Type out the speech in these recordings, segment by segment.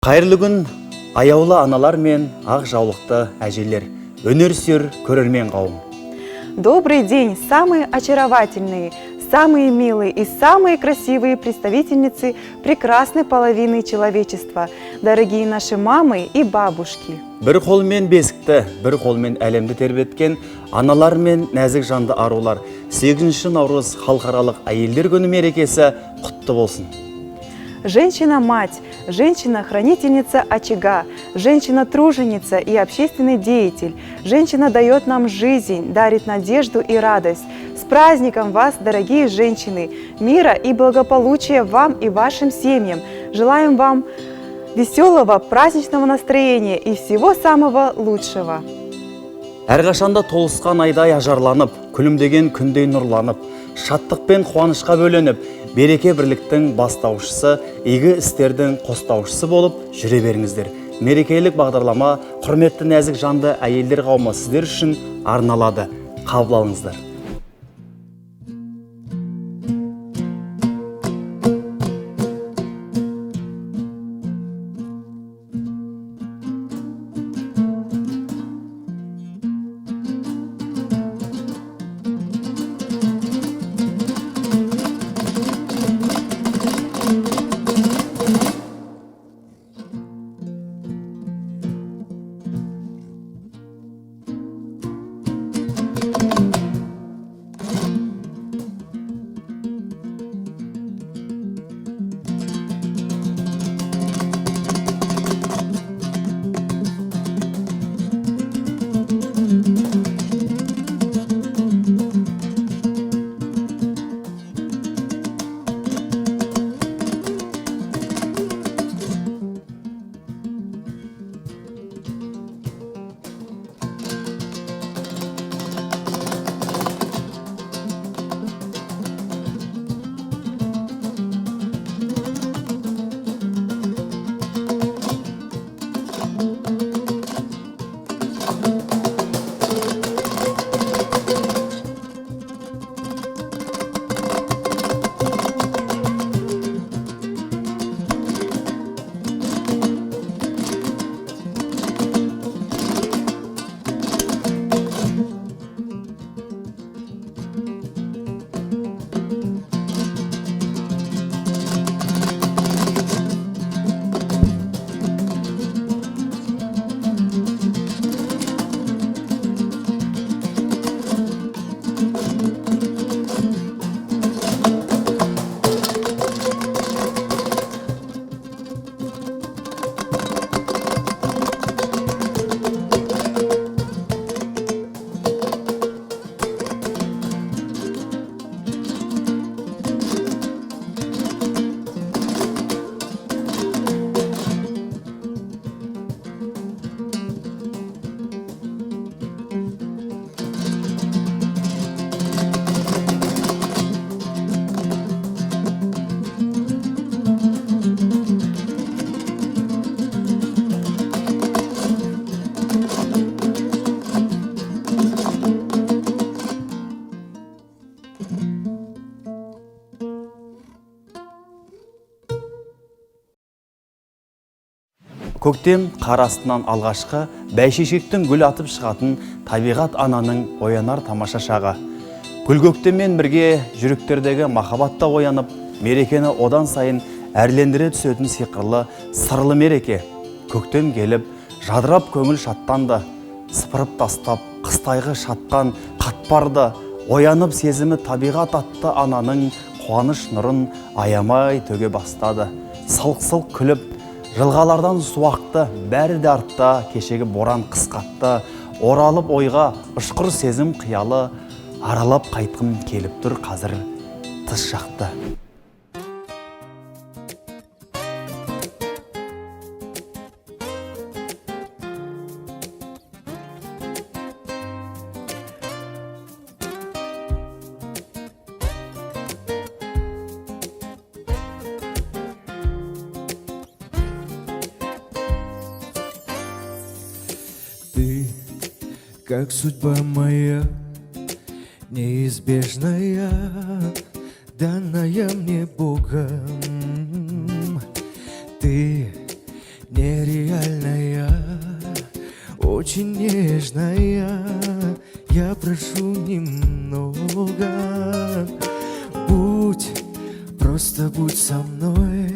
Қайырлы күн, аяулы аналар мен ақ жаулықты әжелер, өнерсүйер көрермен қауым. Добрый день, самые очаровательные, самые милые и самые красивые представительницы прекрасной половины человечества, дорогие наши мамы и бабушки. Бір қолмен бесікті, бір қолмен әлемді тербеткен аналар мен нәзік жанды арулар. 8 наурыз халықаралық әйелдер күні мерекесі құтты болсын. Женщина-мать, женщина-хранительница очага, женщина-труженица и общественный деятель. Женщина дает нам жизнь, дарит надежду и радость. С праздником вас, дорогие женщины! Мира и благополучия вам и вашим семьям! Желаем вам веселого, праздничного настроения и всего самого лучшего! Әрқашанда толысқан айдай ажарланып, күлімдеген күндей нұрланып, шаттық пен қуанышқа бөленіп, береке бірліктің бастаушысы, игі істердің қостаушысы болып жүре беріңіздер. Мерекелік бағдарлама құрметті нәзік жанды әйелдер қауымы сіздер үшін арналады. Қабыл алыңыздар. Көктем қар астынан алғашқы бәйшешектің гүл атып шығатын табиғат ананың оянар тамаша шағы. Гүл көктеммен бірге жүректердегі махаббатта оянып, мерекені одан сайын әрлендіре түсетін сиқырлы, сырлы мереке. Көктем келіп, жадырап көңіл шаттанды, сыпырып тастап, қыстайғы шатқан қатпарды, оянып сезімі табиғат атты ананың қуаныш нұрын аямай төге бастады. Сылқ-сылқ күліп, жылғалардан суақты, бәрі де артта, кешегі боран қысқатты, оралып ойға ұшқыр сезім қиялы, аралап қайтқым келіп тұр қазір тыс жақты. Ты, как судьба моя, неизбежная, данная мне Богом. Ты нереальная, очень нежная. Я прошу немного, просто будь со мной.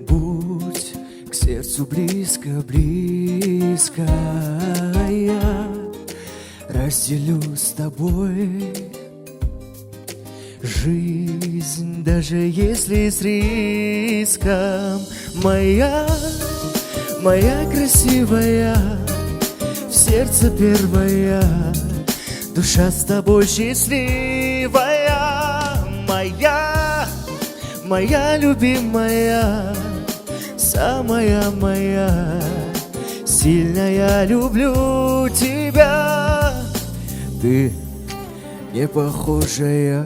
Будь к сердцу близко, близко. Я разделю с тобой жизнь, даже если с риском. Моя красивая, в сердце первая, душа с тобой счастливая. Моя любимая, самая моя, сильная, люблю тебя. Ты не похожая,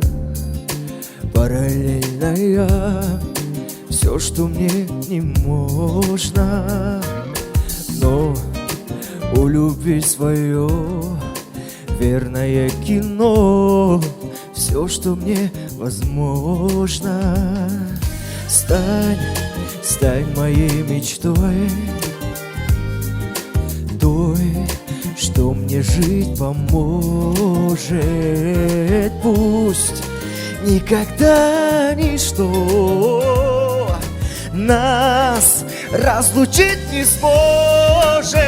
параллельная, все, что мне не можно. Но у любви свое верное кино, все, что мне возможно. Стань моей мечтой, той, что мне жить поможет. Пусть никогда ничто нас разлучить не сможет.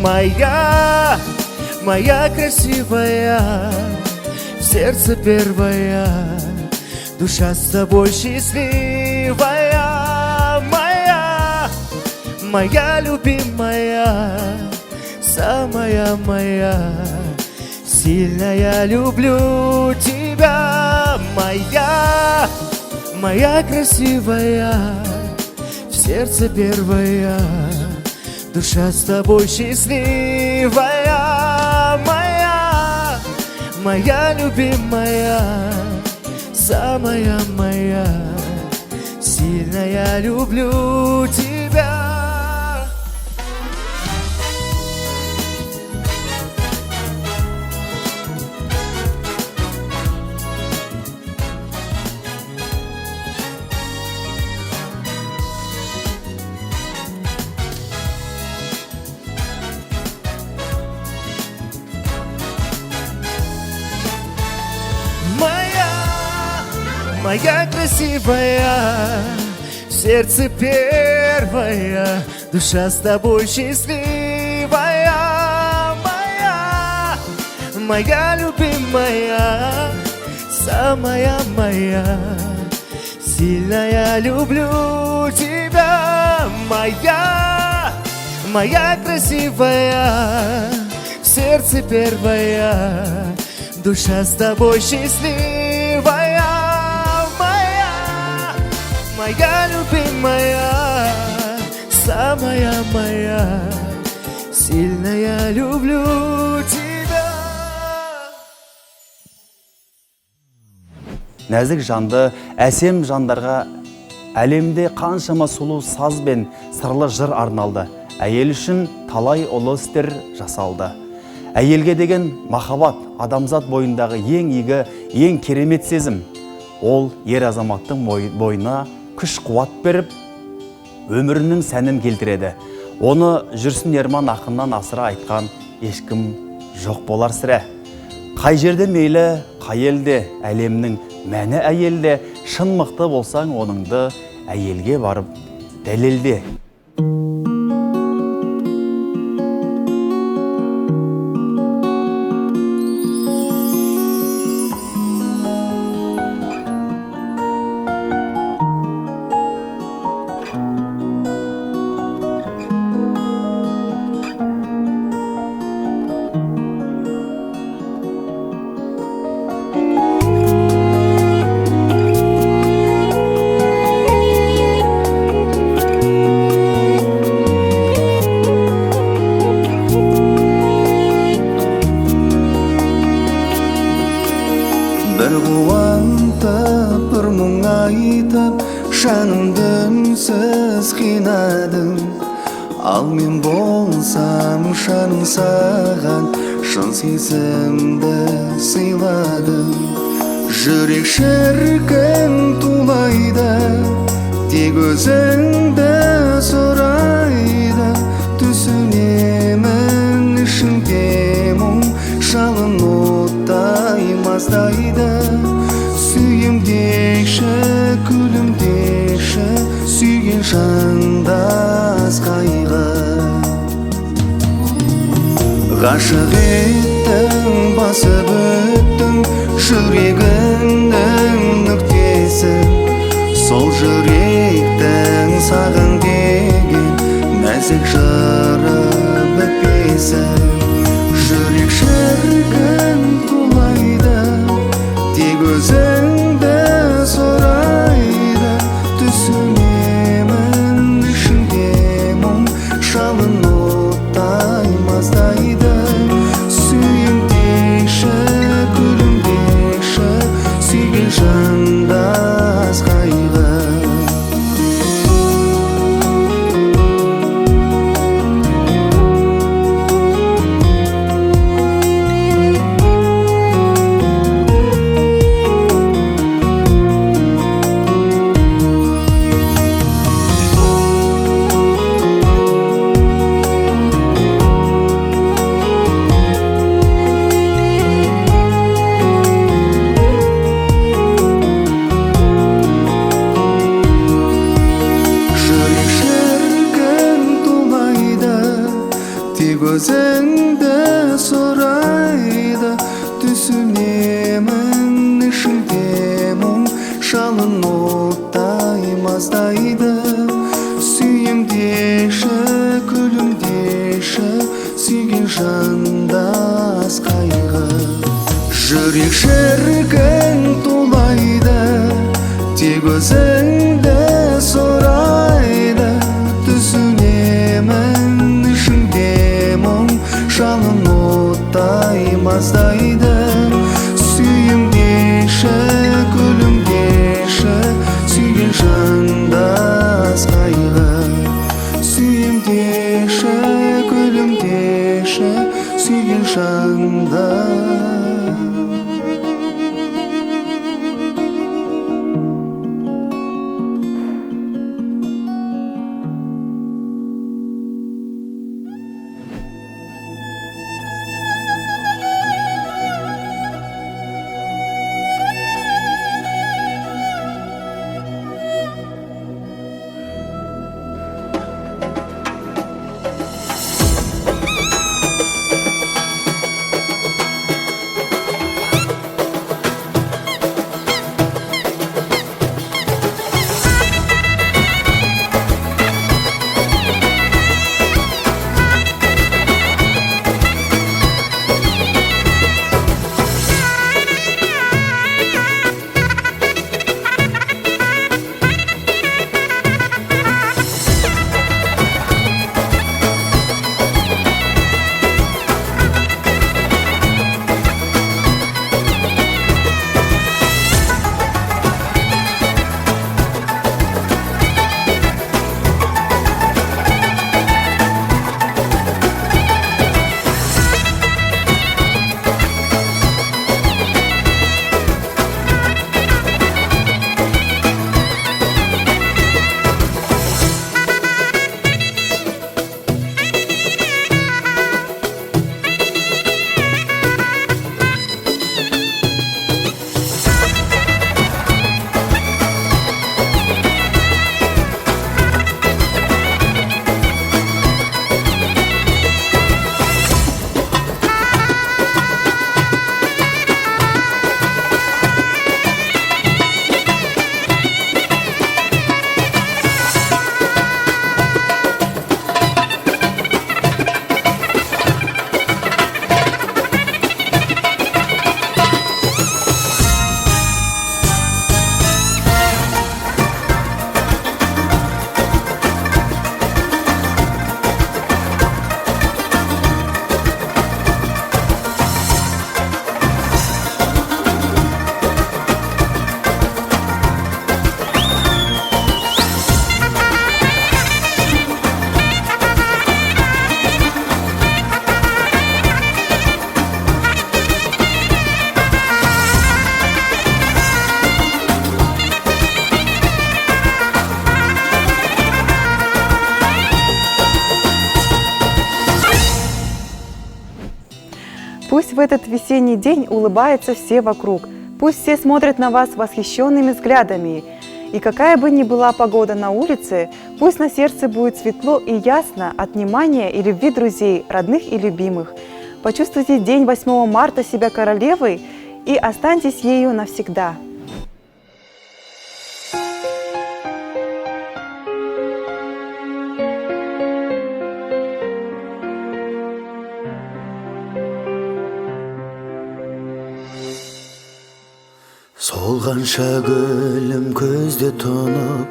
Моя красивая, в сердце первая, душа с тобой счастливая. Моя любимая, самая моя, сильная, люблю тебя. Моя красивая, в сердце первая, душа с тобой счастливая. Моя любимая, самая моя, сильная, люблю тебя. Моя красивая, в сердце первая, душа с тобой счастливая. Моя любимая, самая моя, сильная, люблю тебя. Моя красивая, в сердце первая, душа с тобой счастливая. Моя любимая, самая моя, сильная, люблю тебя. Нәзік жанды, әсем жандарға әлемде қаншама сұлу саз бен сырлы жыр арналды. Әйел үшін талай ұлы істер жасалды. Әйелге деген махаббат адамзат бойындағы ең игі, ең керемет сезім. Ол ер азаматтың бойына күш қуат беріп, өмірінің сәнін келтіреді. Оны Жүрсін Ерман ақыннан асыра айтқан ешкім жоқ болар сірә. Қай жерде мейлі, қай елде, әлемнің мәні әйелде, шын мықты болсаң оныңды әйелге барып дәлелде. Bir quvantib, bir muңaytib, жанымды үнсіз қинадың. Ал мен болсам жаным саған шын сезімді сыйладым. Жүрек шіркін тулайды, тек өзіңді сұрайды, түсінемін ішіңде мұң, жалын оттай маздайды. Сүйем деші, күлім деші, сүйген жандас қайғы. Ғашық еттің, басып өттің, жүрегіңнің нүктесі. Сол жүректің саған деген нәзік жыры бітпесі. Жүрек шіркін тулайды, тек өзіңді сұрайды. Түсінемін ішіңде мұң, жалын оттай маздайды. Сүйем деші, күлім деші, сүйген жандас қайғы. Тек өзіңді сұрайды, түсінемін ішіңде мұң, жалын оттай маздайды. Сүйем деші, күлім деші, сүйген жандас қайғы. Жүрек шіркін тулайды, тек өзіңді сұрайды. Түсінемін жалын оттай маздайды. Сүйем деші, күлім деші, Пусть в этот весенний день улыбаются все вокруг, пусть все смотрят на вас восхищенными взглядами. И какая бы ни была погода на улице, пусть на сердце будет светло и ясно от внимания и любви друзей, родных и любимых. Почувствуйте день 8 марта себя королевой и останьтесь ею навсегда. Солғанша гүлім көзде тұнып,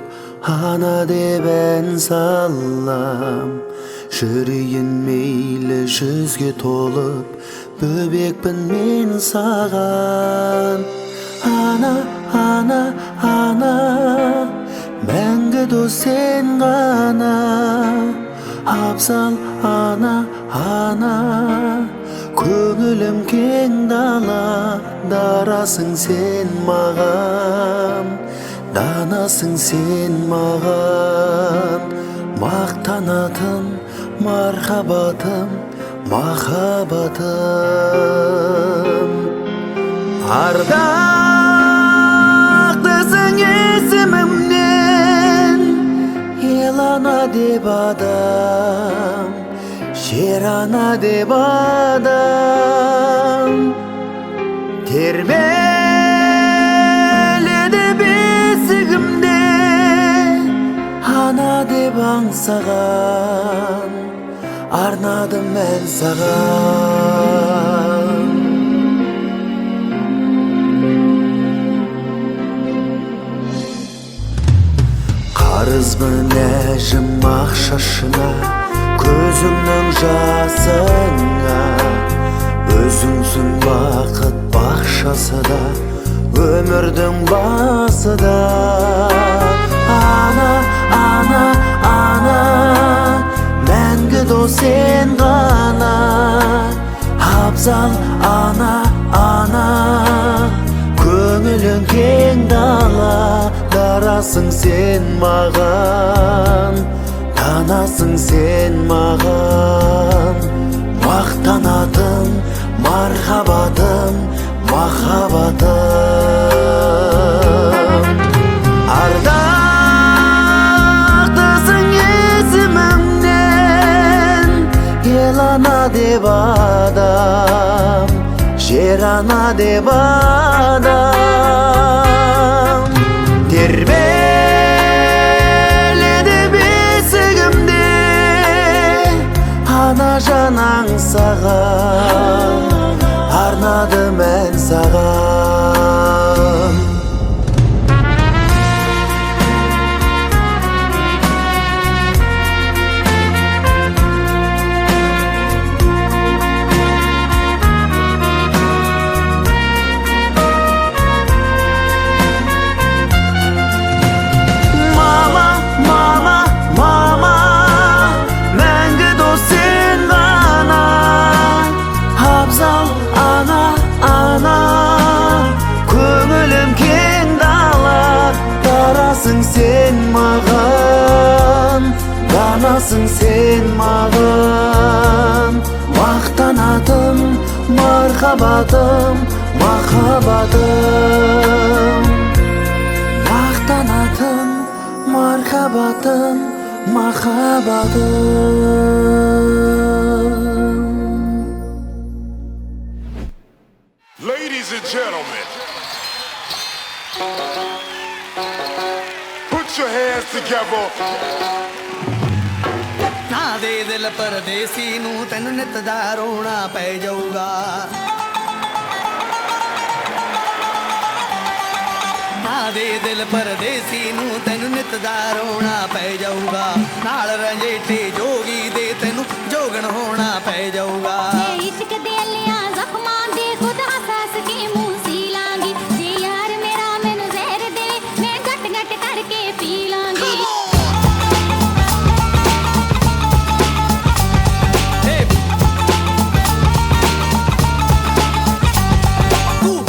ана деп ән салам. Жүрейін мейлі жүзге толып, бөбекпін мен саған. Ана, ана, ана, мәңгі дос сен ғана. Абзал ана, ана, көңілім кең дала. Дарасың сен маған, данасың сен маған. Мақтанатын мархабатым, махаббатым. Ардақтысың есімімнен, ел ана деп адам, жер ана деп адам. Тербеледі бесігімде, ана деп аңсаған, арнадым ән саған. Қарызбын әжім ақшашына, көзімнің жасыңа. Өзіңсің бақыт бақшасы да, өмірдің басы да. Ана, ана, ана, мәңгі дос сен ғана. Абзал ана, ана, көңілің кең дала. Дарасың сен маған, данасың сен маған. Мақтанатын мархабатым, махаббатым. Ардақтысың есімімнен, ел ана деп адам, жер ана деп адам. Тербеледі бесігімде, ана жан аңсаған, арнадым ән саған. Сен маған, данасың сен маған. Мақтанатын мархаббатым, махаббатым. Мақтанатын мархаббатым, махаббатым. Ladies and gentlemen, put your hands together. ਨਾ ਦੇ ਦਿਲ ਪਰਦੇਸੀ ਨੂੰ ਤੈਨੂੰ ਨਿਤ ਦਾ ਰੋਣਾ ਪੈ ਜਾਊਗਾ। ਨਾ ਦੇ ਦਿਲ ਪਰਦੇਸੀ ਨੂੰ ਤੈਨੂੰ ਨਿਤ ਦਾ ਰੋਣਾ ਪੈ ਜਾਊਗਾ। ਨਾਲ ਰੰਜੇਟੇ ਜੋਗੀ ਦੇ ਤੈਨੂੰ ਜੋਗਣ ਹੋਣਾ ਪੈ ਜਾਊਗਾ। इश्क दे लिया जख्मां दे खुद हंस के मुंह सी लांगी। जे यार मेरा मैनू जहर दे मैं घट घट करके पी लांगी।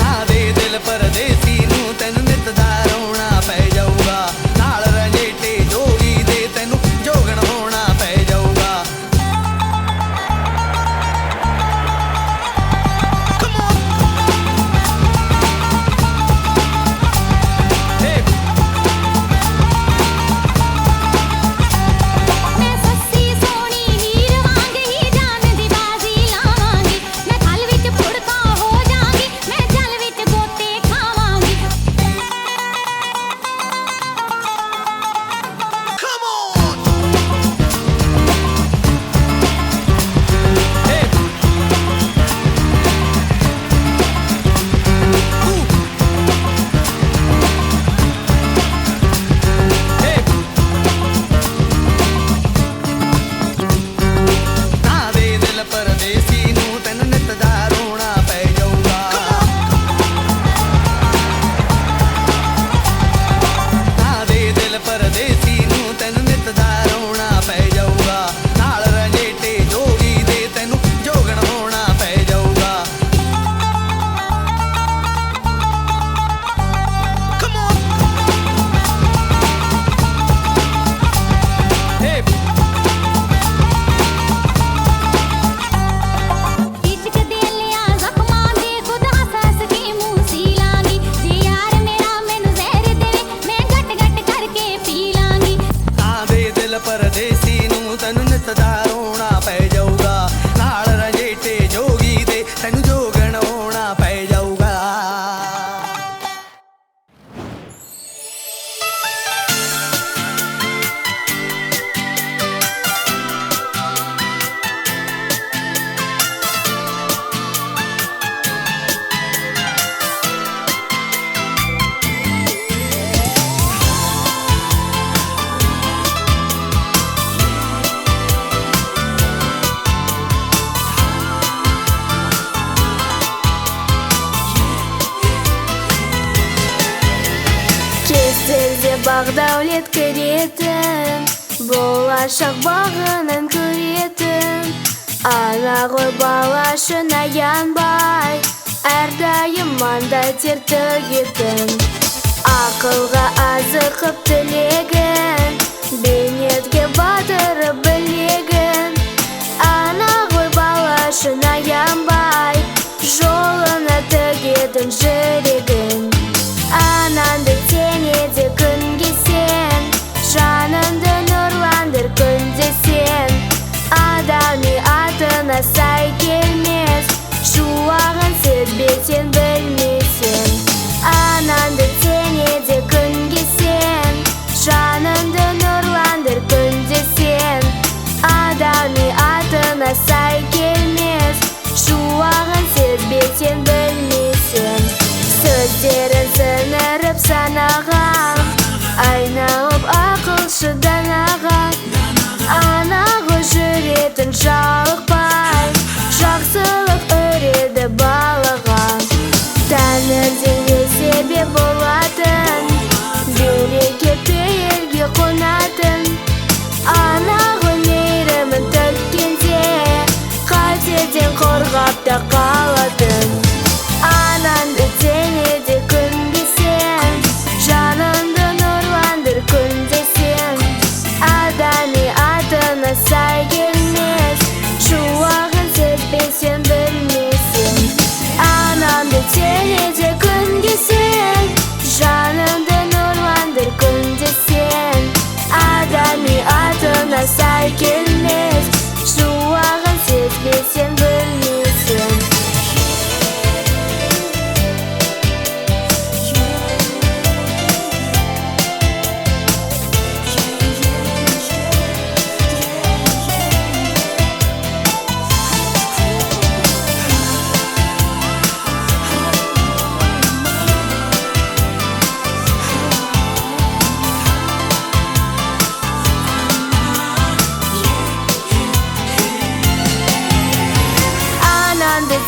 ਨਾ ਦੇ ਦਿਲ ਪਰਦੇਸੀ ਨੂੰ ਤੈਨੂੰ ਨਿਤ ਦਾ ਰੋਣਾ ਪੈ ਜਾਊਗਾ। ਨਾਲ ਰੰਜੇਟੇ ਜੋਗੀ ਦੇ ਤੈਨੂੰ ਜੋਗਣ ਹੋਣਾ ਪੈ ਜਾਊਗਾ। ਪਰਦੇਸੀ ਨੂੰ ਤੈਨੂੰ ਨਿਤ ਦਾ ਰੋਣਾ ਪੈ ਜਾਊਗਾ ਨਾਲ ਰੰਜੇਟੇ ਜੋਗੀ ਦੇ ਤੈਨੂੰ ਜੋਗਣ ਹੋਣਾ ਪੈ ਜਾਊਗਾ Кездерде бағдәулет көретін болашақ бағынан көретін ана ғой бала үшін аянбай әрдайым маңдай тер төгетін ақылға азықып тілегін бейнетке батырып білегін ана ғой бала үшін аянбай жолына төгетін жүрегін Ananды тенеде күнге сен жаныңды нұрландыр күнде сен адами атына сай келмес шуағын сезбесең білмесең Ananды тенеде күнге сен жаныңды нұрландыр күнде сен адами атына сай келмес шуағын сезбесең білмесең Сөздерін сіңіріп санаған айналып ақылшы данаға ана ғой жүретін жалықпай жақсылық өреді балаға тәңірден себеп болатын берекеті елге қонатын ана ғой мейірімін төккенде қатеден қорғап та қалатын Ananды тенеде күнге сен жаныңды нұрландыр күнде сен адами атына сай келмес шуағын сезбесең білмесең Ananды тенеде күнге сен жаныңды нұрландыр күнде сен адами атына сай келмес шуағын сезбесең білмесең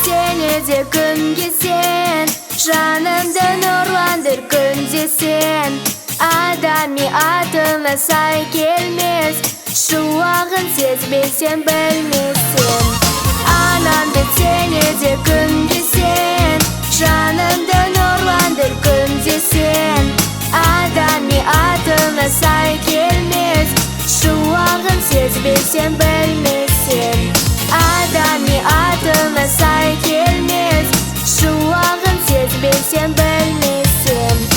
Тенеде күнге сен жанымды нұрландыр күнде сен адами атына сай келмес шуағын сезбесең білмесең Ananды тенеде күнге сен жанымды нұрландыр күнде сен адами атына сай келмес шуағын сезбесең білмесең адами атына сай келмес шуағын сезбесең білмесең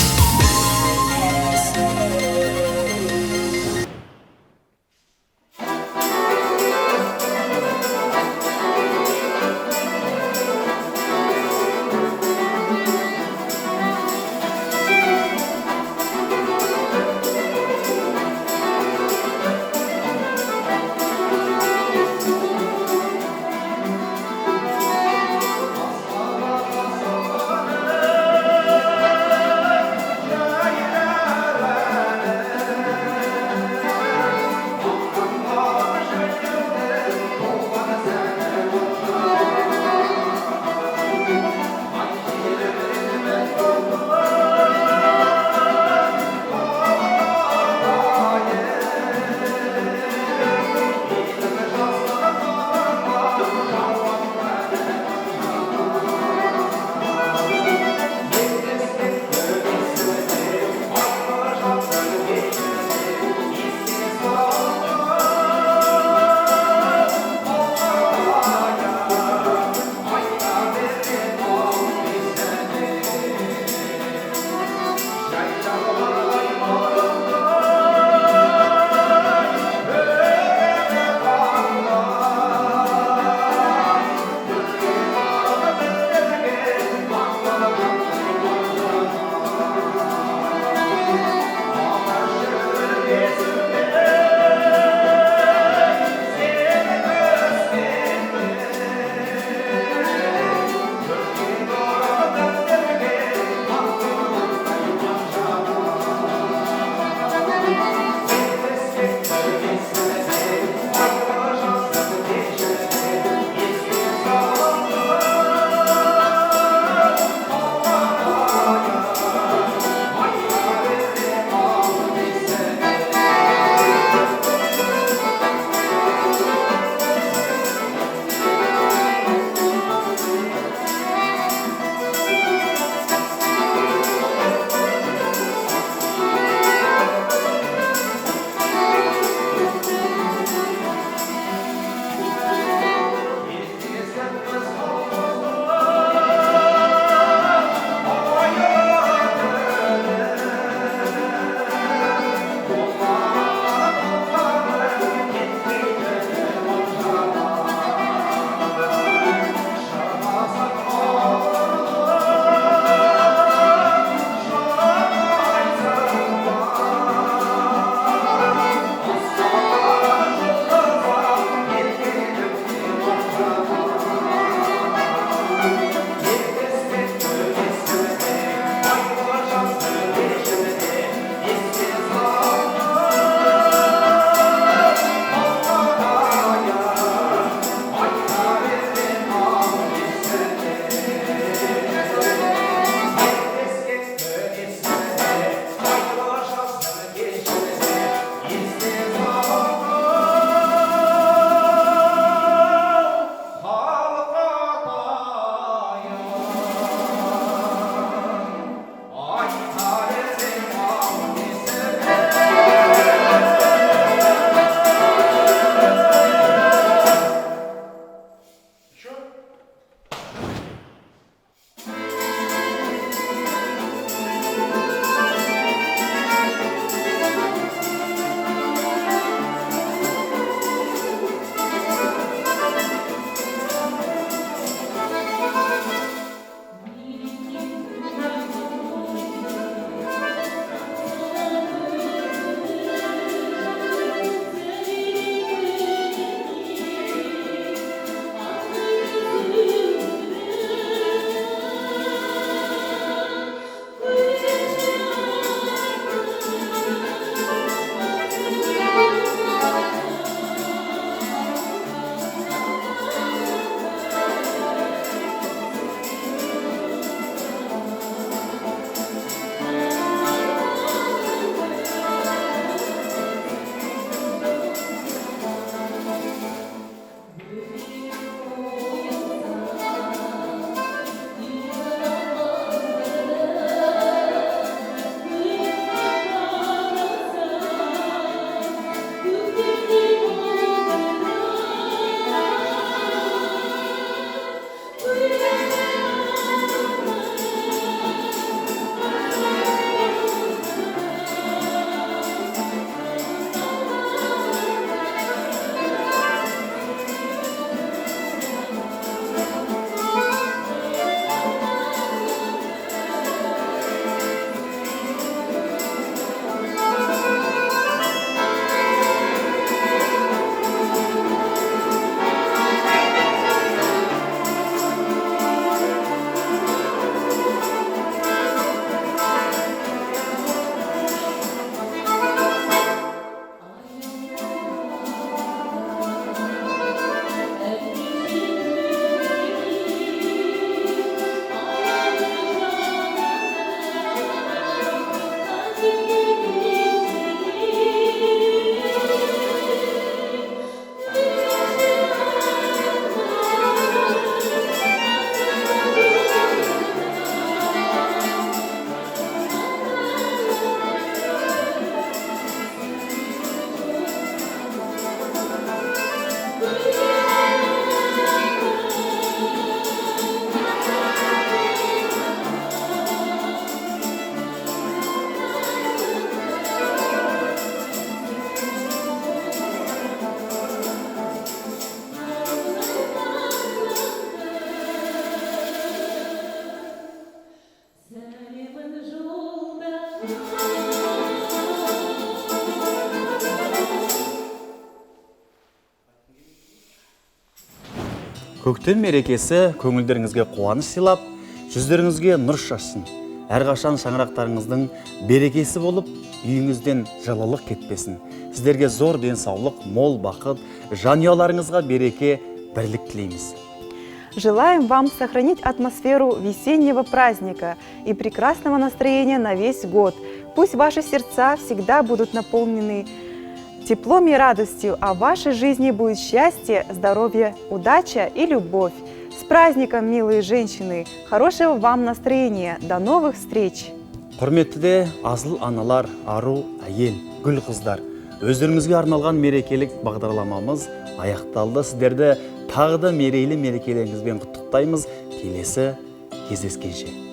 Көктем мерекесі көңілдеріңізге қуаныш сыйлап, жүздеріңізге нұр шашсын. Әрқашан шаңырақтарыңыздың берекесі болып, үйіңізден жылылық кетпесін. Сіздерге зор денсаулық, мол бақыт, жанұяларыңызға береке, бірлік тілейміз. Желаем вам сохранить атмосферу весеннего праздника и прекрасного настроения на весь год. Пусть ваши сердца всегда будут наполнены теплом и радостью, а в вашей жизни будет счастье, здоровье, удача и любовь. С праздником, милые женщины! Хорошего вам настроения! До новых встреч! Құрметті де асыл аналар, ару, әйел, гүл қыздар. Өздеріңізге арналған мерекелік бағдарламамыз аяқталды. Сіздерді тағы да мерейлі мерекелеріңізбен құттықтаймыз. Келесі кездескенше.